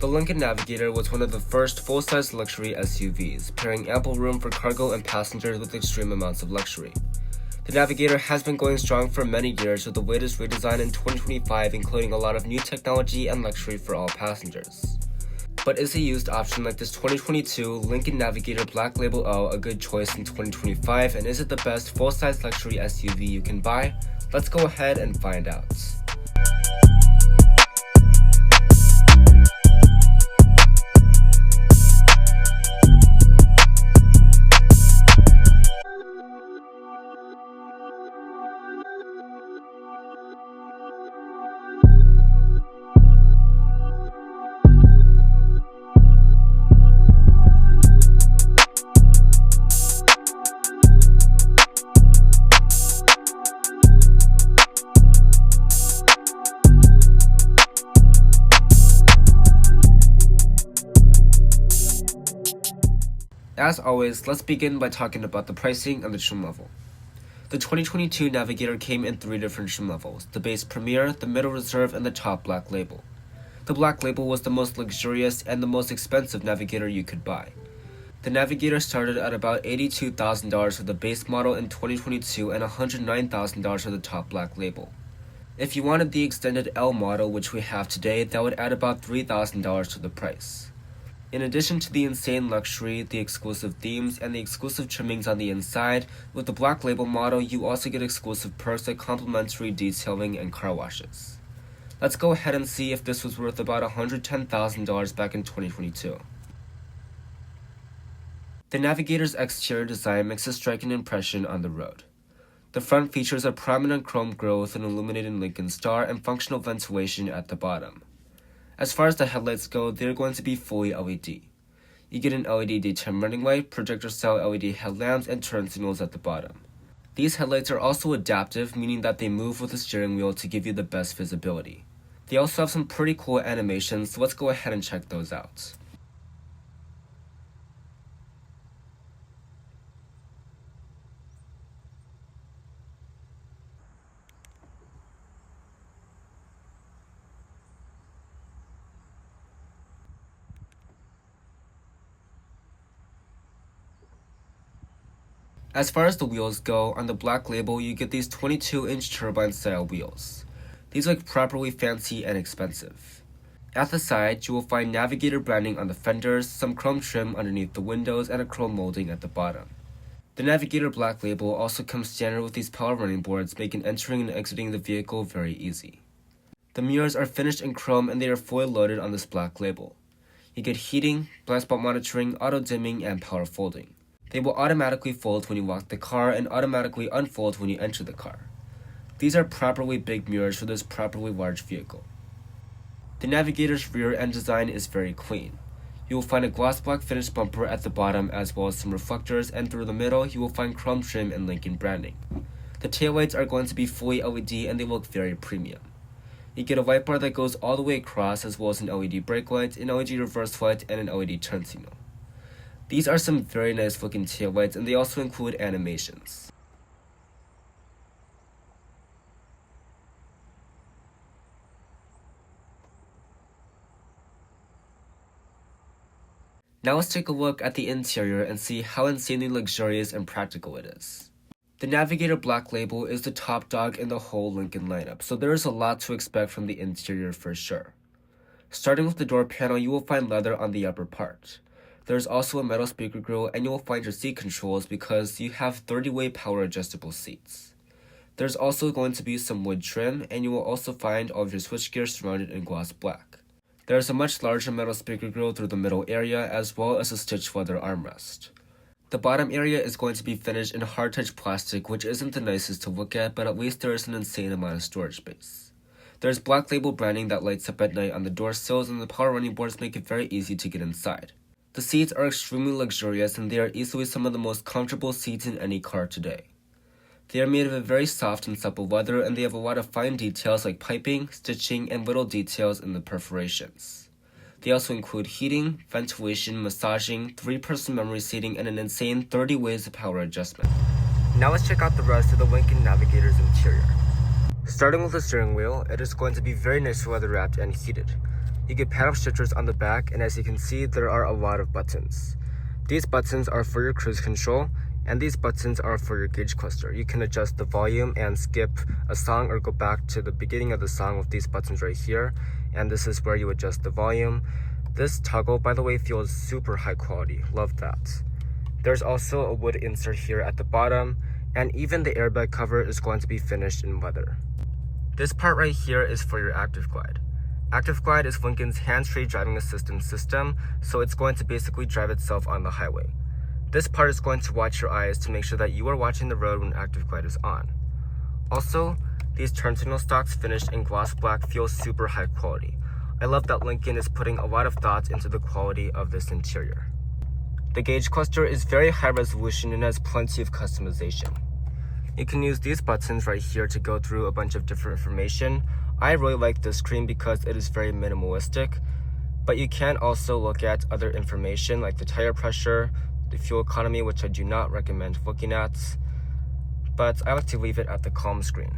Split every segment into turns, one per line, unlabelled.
The Lincoln Navigator was one of the first full-size luxury SUVs, pairing ample room for cargo and passengers with extreme amounts of luxury. The Navigator has been going strong for many years with the latest redesign in 2025, including a lot of new technology and luxury for all passengers. But is a used option like this 2022 Lincoln Navigator Black Label L a good choice in 2025, and is it the best full-size luxury SUV you can buy? Let's go ahead and find out. As always, let's begin by talking about the pricing and the trim level. The 2022 Navigator came in 3 different trim levels: the base Premier, the middle Reserve, and the top Black Label. The Black Label was the most luxurious and the most expensive Navigator you could buy. The Navigator started at about $82,000 for the base model in 2022 and $109,000 for the top Black Label. If you wanted the extended L model, which we have today, that would add about $3,000 to the price. In addition to the insane luxury, the exclusive themes, and the exclusive trimmings on the inside, with the Black Label model you also get exclusive perks like complimentary detailing and car washes. Let's go ahead and see if this was worth about $110,000 back in 2022. The Navigator's exterior design makes a striking impression on the road. The front features a prominent chrome grille with an illuminated Lincoln star and functional ventilation at the bottom. As far as the headlights go, they're going to be fully LED. You get an LED daytime running light, projector-style LED headlamps, and turn signals at the bottom. These headlights are also adaptive, meaning that they move with the steering wheel to give you the best visibility. They also have some pretty cool animations, so let's go ahead and check those out. As far as the wheels go, on the Black Label you get these 22-inch turbine-style wheels. These look properly fancy and expensive. At the side, you will find Navigator branding on the fenders, some chrome trim underneath the windows, and a chrome molding at the bottom. The Navigator Black Label also comes standard with these power running boards, making entering and exiting the vehicle very easy. The mirrors are finished in chrome and they are fully loaded on this Black Label. You get heating, blind spot monitoring, auto-dimming, and power folding. They will automatically fold when you lock the car and automatically unfold when you enter the car. These are properly big mirrors for this properly large vehicle. The Navigator's rear end design is very clean. You will find a gloss black finished bumper at the bottom as well as some reflectors, and through the middle you will find chrome trim and Lincoln branding. The taillights are going to be fully LED and they look very premium. You get a light bar that goes all the way across, as well as an LED brake light, an LED reverse light, and an LED turn signal. These are some very nice looking taillights, and they also include animations. Now let's take a look at the interior and see how insanely luxurious and practical it is. The Navigator Black Label is the top dog in the whole Lincoln lineup, so there is a lot to expect from the interior for sure. Starting with the door panel, you will find leather on the upper part. There's also a metal speaker grille, and you will find your seat controls because you have 30-way power adjustable seats. There's also going to be some wood trim, and you will also find all of your switchgear surrounded in gloss black. There's a much larger metal speaker grille through the middle area, as well as a stitched leather armrest. The bottom area is going to be finished in hard-touch plastic, which isn't the nicest to look at, but at least there is an insane amount of storage space. There's Black Label branding that lights up at night on the door sills, and the power running boards make it very easy to get inside. The seats are extremely luxurious, and they are easily some of the most comfortable seats in any car today. They are made of a very soft and supple leather, and they have a lot of fine details like piping, stitching, and little details in the perforations. They also include heating, ventilation, massaging, 3-person memory seating, and an insane 30 ways of power adjustment. Now let's check out the rest of the Lincoln Navigator's interior. Starting with the steering wheel, it is going to be very nicely leather wrapped and heated. You get paddle shifters on the back, and as you can see, there are a lot of buttons. These buttons are for your cruise control, and these buttons are for your gauge cluster. You can adjust the volume and skip a song or go back to the beginning of the song with these buttons right here, and this is where you adjust the volume. This toggle, by the way, feels super high quality. Love that. There's also a wood insert here at the bottom, and even the airbag cover is going to be finished in leather. This part right here is for your Active Glide. Active Glide is Lincoln's hands-free driving assistance system, so it's going to basically drive itself on the highway. This part is going to watch your eyes to make sure that you are watching the road when Active Glide is on. Also, these turn signal stocks finished in gloss black feel super high quality. I love that Lincoln is putting a lot of thought into the quality of this interior. The gauge cluster is very high resolution and has plenty of customization. You can use these buttons right here to go through a bunch of different information. I really like this screen because it is very minimalistic, but you can also look at other information like the tire pressure, the fuel economy, which I do not recommend looking at, but I like to leave it at the calm screen.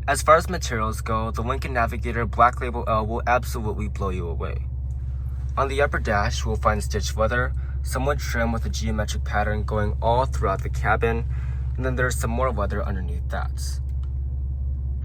As far as materials go, the Lincoln Navigator Black Label L will absolutely blow you away. On the upper dash, we'll find stitched leather, some wood trim with a geometric pattern going all throughout the cabin, and then there's some more leather underneath that.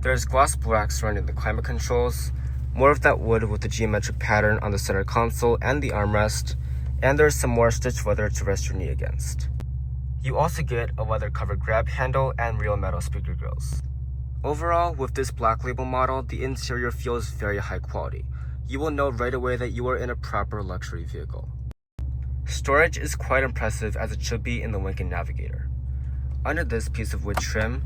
There's gloss black surrounding the climate controls, more of that wood with the geometric pattern on the center console and the armrest, and there's some more stitched leather to rest your knee against. You also get a leather-covered grab handle and real metal speaker grills. Overall, with this Black Label model, the interior feels very high quality. You will know right away that you are in a proper luxury vehicle. Storage is quite impressive as it should be in the Lincoln Navigator. Under this piece of wood trim,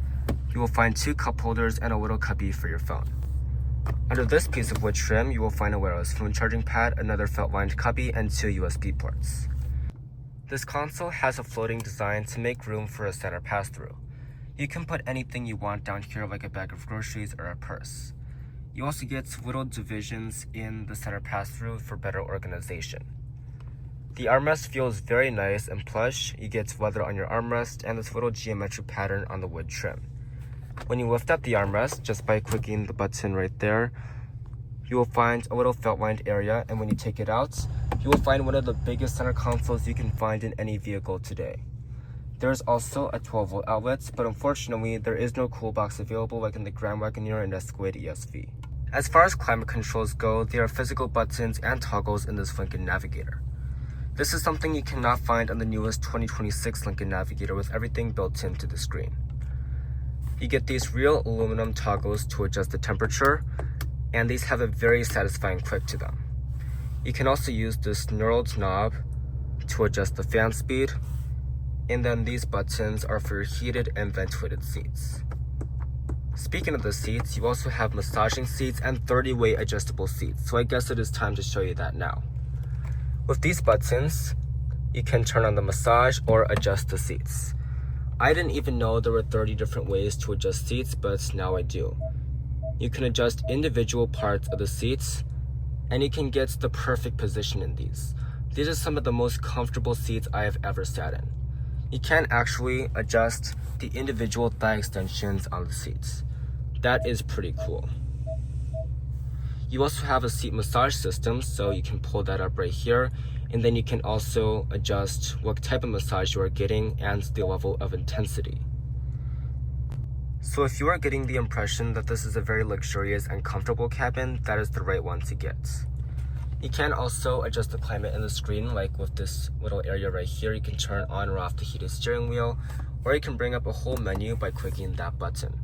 you will find 2 cup holders and a little cubby for your phone. Under this piece of wood trim, you will find a wireless phone charging pad, another felt-lined cubby, and 2 USB ports. This console has a floating design to make room for a center pass-through. You can put anything you want down here like a bag of groceries or a purse. You also get little divisions in the center pass-through for better organization. The armrest feels very nice and plush. You get leather on your armrest and this little geometric pattern on the wood trim. When you lift up the armrest, just by clicking the button right there, you will find a little felt-lined area, and when you take it out, you will find one of the biggest center consoles you can find in any vehicle today. There's also a 12-volt outlet, but unfortunately, there is no cool box available like in the Grand Wagoneer and Escalade ESV. As far as climate controls go, there are physical buttons and toggles in this Lincoln Navigator. This is something you cannot find on the newest 2026 Lincoln Navigator with everything built into the screen. You get these real aluminum toggles to adjust the temperature, and these have a very satisfying click to them. You can also use this knurled knob to adjust the fan speed, and then these buttons are for your heated and ventilated seats. Speaking of the seats, you also have massaging seats and 30-way adjustable seats, so I guess it is time to show you that now. With these buttons, you can turn on the massage or adjust the seats. I didn't even know there were 30 different ways to adjust seats, but now I do. You can adjust individual parts of the seats, and you can get the perfect position in these. These are some of the most comfortable seats I have ever sat in. You can actually adjust the individual thigh extensions on the seats. That is pretty cool. You also have a seat massage system, so you can pull that up right here, and then you can also adjust what type of massage you are getting and the level of intensity. So if you are getting the impression that this is a very luxurious and comfortable cabin, that is the right one to get. You can also adjust the climate in the screen, like with this little area right here. You can turn on or off the heated steering wheel, or you can bring up a whole menu by clicking that button.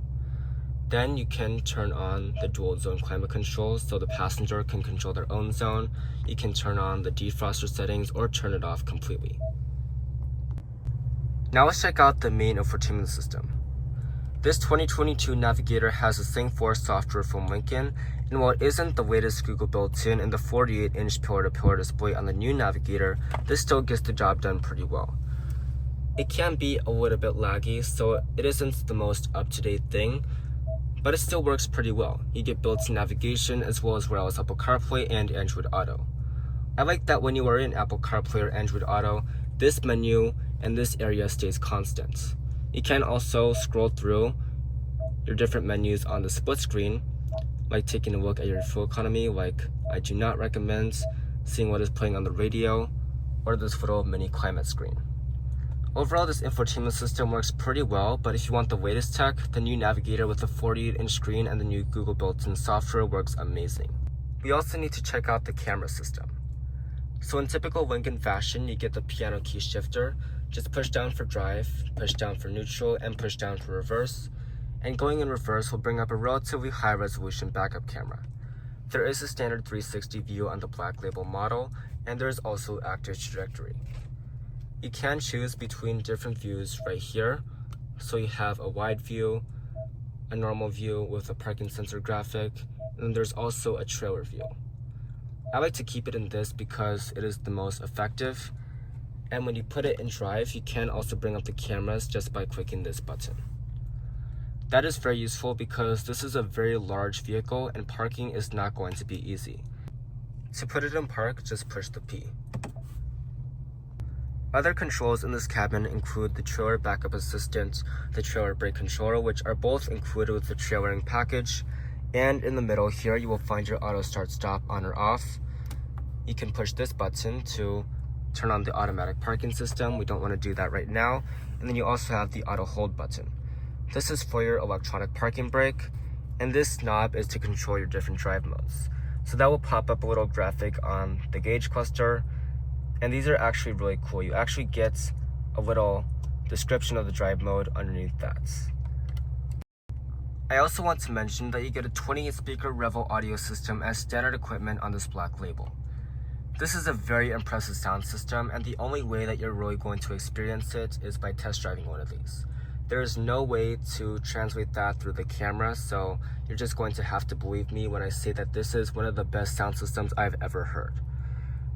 Then you can turn on the dual zone climate controls so the passenger can control their own zone. You can turn on the defroster settings or turn it off completely. Now let's check out the main infotainment system. This 2022 Navigator has the Sync 4 software from Lincoln, and while it isn't the latest Google built-in and the 48-inch pillar-to-pillar display on the new Navigator, this still gets the job done pretty well. It can be a little bit laggy, so it isn't the most up-to-date thing, but it still works pretty well. You get built-in navigation as well as wireless Apple CarPlay and Android Auto. I like that when you are in Apple CarPlay or Android Auto, this menu and this area stays constant. You can also scroll through your different menus on the split screen, like taking a look at your fuel economy, like I do not recommend seeing what is playing on the radio, or this little mini climate screen. Overall, this infotainment system works pretty well, but if you want the latest tech, the new Navigator with the 48-inch screen and the new Google built-in software works amazing. We also need to check out the camera system. So in typical Lincoln fashion, you get the piano key shifter, just push down for drive, push down for neutral, and push down for reverse. And going in reverse will bring up a relatively high resolution backup camera. There is a standard 360 view on the Black Label model, and there is also active trajectory. You can choose between different views right here. So you have a wide view, a normal view with a parking sensor graphic, and then there's also a trailer view. I like to keep it in this because it is the most effective, and when you put it in drive, you can also bring up the cameras just by clicking this button. That is very useful because this is a very large vehicle and parking is not going to be easy. To put it in park, just push the P. Other controls in this cabin include the trailer backup assistant, the trailer brake controller, which are both included with the trailering package, and in the middle here you will find your auto start stop on or off. You can push this button to turn on the automatic parking system. We don't want to do that right now. And then you also have the auto hold button. This is for your electronic parking brake, and this knob is to control your different drive modes. So that will pop up a little graphic on the gauge cluster, and these are actually really cool. You actually get a little description of the drive mode underneath that. I also want to mention that you get a 28-speaker Revel audio system as standard equipment on this Black Label. This is a very impressive sound system, and the only way that you're really going to experience it is by test driving one of these. There is no way to translate that through the camera, so you're just going to have to believe me when I say that this is one of the best sound systems I've ever heard.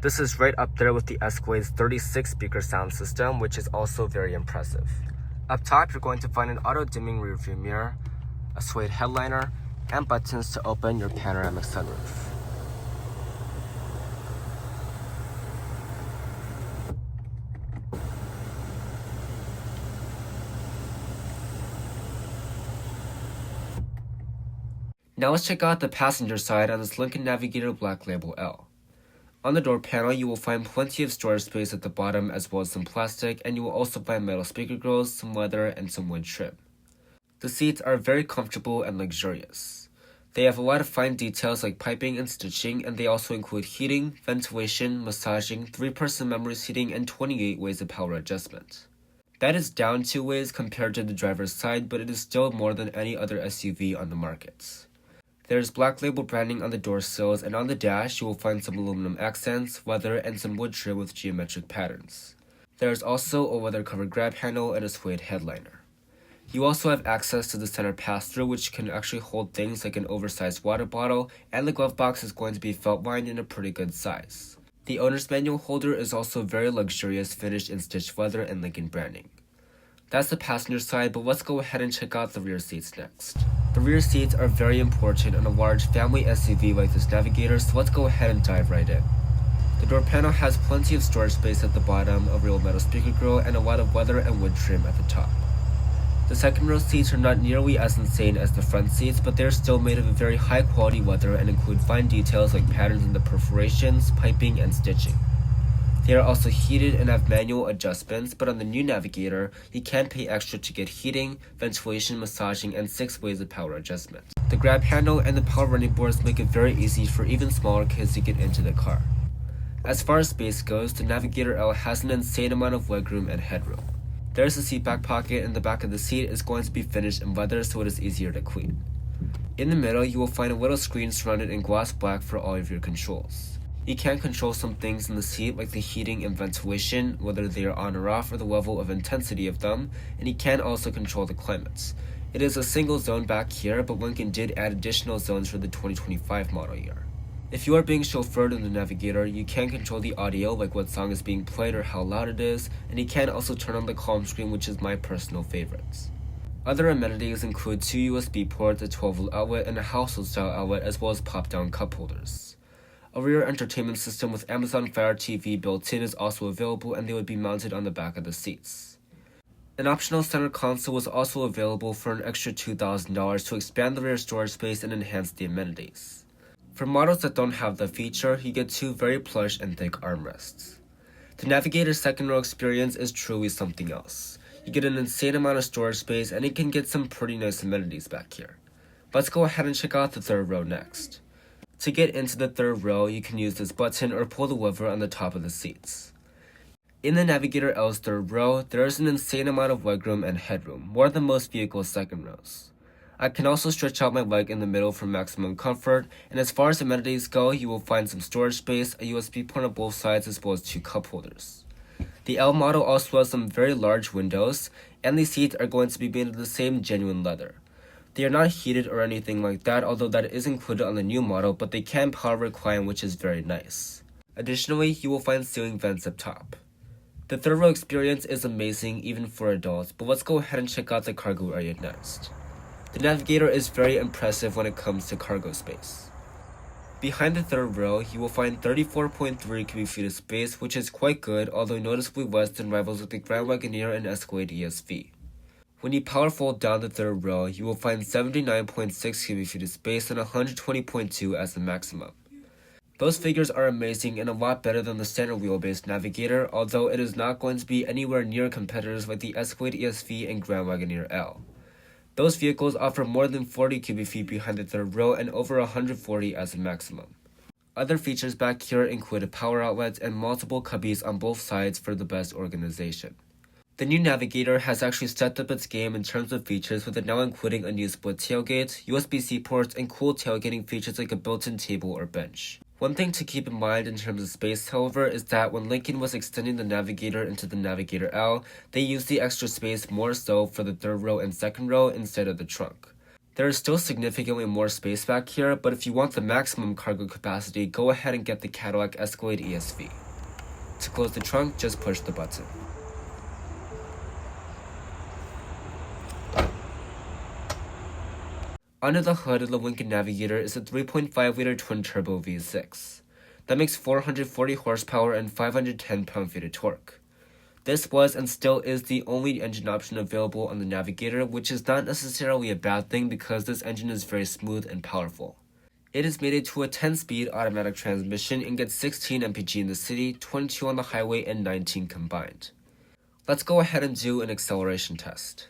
This is right up there with the Escade's 36-speaker sound system, which is also very impressive. Up top, you're going to find an auto-dimming rearview mirror, a suede headliner, and buttons to open your panoramic sunroof. Now let's check out the passenger side on this Lincoln Navigator Black Label L. On the door panel, you will find plenty of storage space at the bottom as well as some plastic, and you will also find metal speaker grills, some leather, and some wood trim. The seats are very comfortable and luxurious. They have a lot of fine details like piping and stitching, and they also include heating, ventilation, massaging, 3-person memory seating, and 28 ways of power adjustment. That is down 2 ways compared to the driver's side, but it is still more than any other SUV on the market. There's Black Label branding on the door sills, and on the dash you will find some aluminum accents, leather, and some wood trim with geometric patterns. There's also a leather-covered grab handle and a suede headliner. You also have access to the center pass-through, which can actually hold things like an oversized water bottle, and the glove box is going to be felt-lined in a pretty good size. The owner's manual holder is also very luxurious, finished in stitched leather and Lincoln branding. That's the passenger side, but let's go ahead and check out the rear seats next. The rear seats are very important on a large family SUV like this Navigator, so let's go ahead and dive right in. The door panel has plenty of storage space at the bottom, a real metal speaker grill, and a lot of leather and wood trim at the top. The second row seats are not nearly as insane as the front seats, but they're still made of a very high quality leather and include fine details like patterns in the perforations, piping, and stitching. They are also heated and have manual adjustments, but on the new Navigator, you can pay extra to get heating, ventilation, massaging, and 6 ways of power adjustment. The grab handle and the power running boards make it very easy for even smaller kids to get into the car. As far as space goes, the Navigator L has an insane amount of legroom and headroom. There is a seat back pocket, and the back of the seat is going to be finished in leather so it is easier to clean. In the middle, you will find a little screen surrounded in gloss black for all of your controls. You can control some things in the seat like the heating and ventilation, whether they are on or off, or the level of intensity of them, and you can also control the climates. It is a single zone back here, but Lincoln did add additional zones for the 2025 model year. If you are being chauffeured in the Navigator, you can control the audio, like what song is being played or how loud it is, and you can also turn on the calm screen, which is my personal favorite. Other amenities include 2 USB ports, a 12-volt outlet, and a household-style outlet, as well as pop-down cup holders. A rear entertainment system with Amazon Fire TV built in is also available, and they would be mounted on the back of the seats. An optional center console was also available for an extra $2,000 to expand the rear storage space and enhance the amenities. For models that don't have the feature, you get two very plush and thick armrests. The Navigator's second row experience is truly something else. You get an insane amount of storage space and you can get some pretty nice amenities back here. Let's go ahead and check out the third row next. To get into the third row, you can use this button or pull the lever on the top of the seats. In the Navigator L's third row, there is an insane amount of legroom and headroom, more than most vehicles' second rows. I can also stretch out my leg in the middle for maximum comfort, and as far as amenities go, you will find some storage space, a USB port on both sides, as well as two cup holders. The L model also has some very large windows, and these seats are going to be made of the same genuine leather. They are not heated or anything like that, although that is included on the new model, but they can power recline, which is very nice. Additionally, you will find ceiling vents up top. The third row experience is amazing even for adults, but let's go ahead and check out the cargo area next. The Navigator is very impressive when it comes to cargo space. Behind the third row, you will find 34.3 cubic feet of space, which is quite good, although noticeably less than rivals like the Grand Wagoneer and Escalade ESV. When you power fold down the third row, you will find 79.6 cubic feet of space and 120.2 as the maximum. Those figures are amazing and a lot better than the standard wheelbase Navigator, although it is not going to be anywhere near competitors like the Escalade ESV and Grand Wagoneer L. Those vehicles offer more than 40 cubic feet behind the third row and over 140 as a maximum. Other features back here include power outlets and multiple cubbies on both sides for the best organization. The new Navigator has actually stepped up its game in terms of features, with it now including a new split tailgate, USB-C ports, and cool tailgating features like a built-in table or bench. One thing to keep in mind in terms of space, however, is that when Lincoln was extending the Navigator into the Navigator L, they used the extra space more so for the third row and second row instead of the trunk. There is still significantly more space back here, but if you want the maximum cargo capacity, go ahead and get the Cadillac Escalade ESV. To close the trunk, just push the button. Under the hood of the Lincoln Navigator is a 3.5-liter twin-turbo V6. That makes 440 horsepower and 510 pound-feet of torque. This was and still is the only engine option available on the Navigator, which is not necessarily a bad thing because this engine is very smooth and powerful. It is mated to a 10-speed automatic transmission and gets 16 mpg in the city, 22 on the highway, and 19 combined. Let's go ahead and do an acceleration test.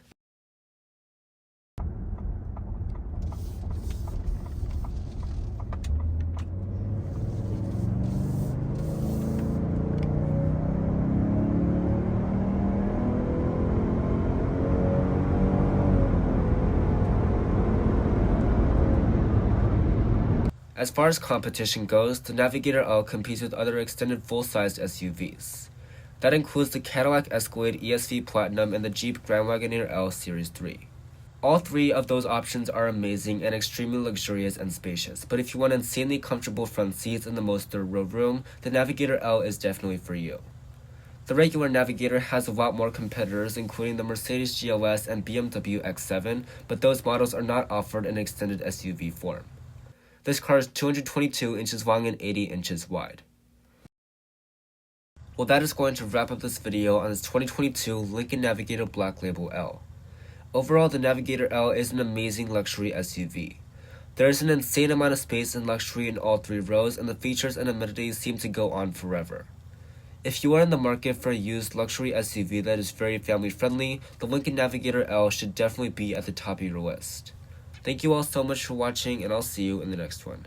As far as competition goes, the Navigator L competes with other extended full-sized SUVs. That includes the Cadillac Escalade ESV Platinum and the Jeep Grand Wagoneer L Series 3. All three of those options are amazing and extremely luxurious and spacious, but if you want insanely comfortable front seats and the most third-row room, the Navigator L is definitely for you. The regular Navigator has a lot more competitors, including the Mercedes GLS and BMW X7, but those models are not offered in extended SUV form. This car is 222 inches long and 80 inches wide. Well, that is going to wrap up this video on this 2022 Lincoln Navigator Black Label L. Overall, the Navigator L is an amazing luxury SUV. There is an insane amount of space and luxury in all three rows, and the features and amenities seem to go on forever. If you are in the market for a used luxury SUV that is very family friendly, the Lincoln Navigator L should definitely be at the top of your list. Thank you all so much for watching, and I'll see you in the next one.